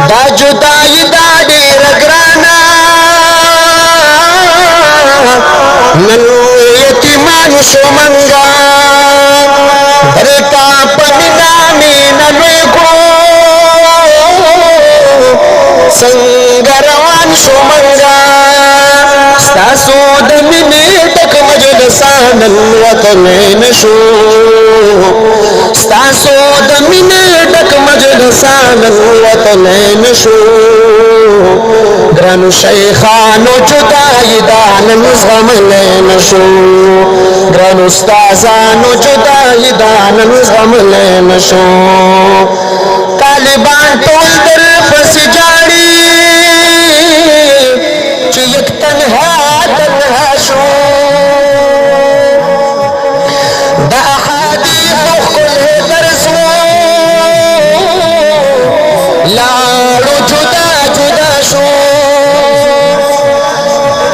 دا جدائی دا دیر گرانا نن یتیمان شو منگا درتا پمینا مینا لوی کو سنگ روان شو منگا ستاسو دمینی تک مجلسان الوطنین شو ستاسو دمینی تک مجلسان الوطنین شو گرانو شیخانو جدائی دانن زغملین شو گرانو استازانو جدائی دانن زغملین شو طالبان طول در پس جاڑی چی یک تنہا شو دا احادیث کل درسو لارو جدا جدا شو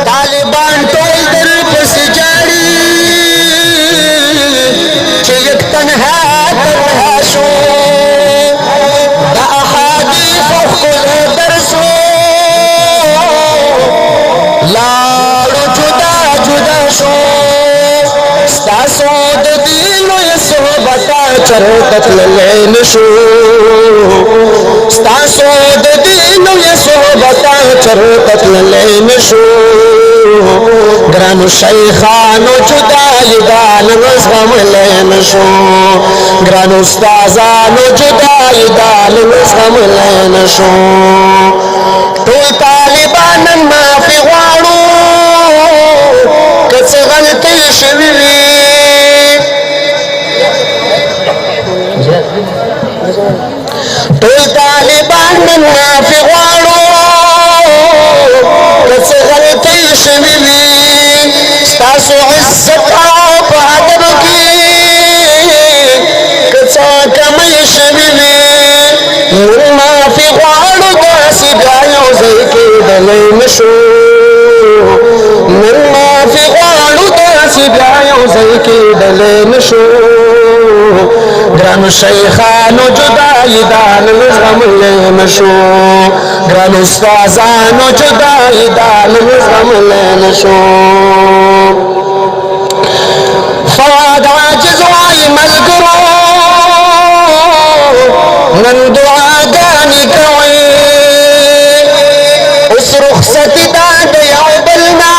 طالبان طول در پس جاڑی چی یک تنہا شو دا احادیث کل درسو لارو جدا جدا شو ستاسو د دینو یې صحبتا چرته تللین شو ستاسو د دینو یې صحبتا چرته تللین شو گرانو شیخانو جدائی دانن زغملین شو گرانو استازانو جدائی دانن زغملین شو ټول طالبانن معافي غواړو که څه غلطۍ شوي وي ټول طالبانن معافي غواړو که څه غلطۍ شوي وي ستاسو عزت او په ادب کې که څه کمی شوي وي موږ معافي غواړو داسې بیا یو ځای کېدلی نشو موږ معافي غواړو داسې بیا یو ځای کېدلی نشو گرانو شیخانو جدائی دانن زغملی نشو گرانو استازانو جدائی دانن زغملی نشو فواد عاجز وائی ملگرو نن دعاگانی کوئی اس رخصت داد یو بلنا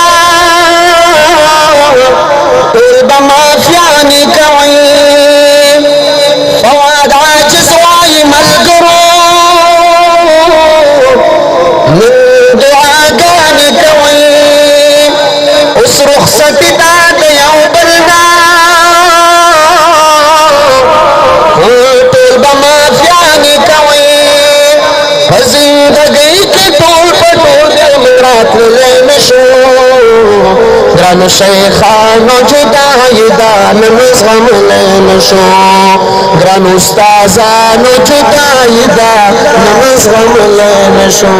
ټول به مافیانی کوئی فواد عاجز وائی ملگرو نن دعاگانی کوئی اس رخصت داد یو بلنا ټول به مافیانی کوئی زندگی کی ټول پټول مرات لین شو گرانو شیخانو جدائی دانن زغملین شو گرانو استازانو جدائی دانن زغملین شو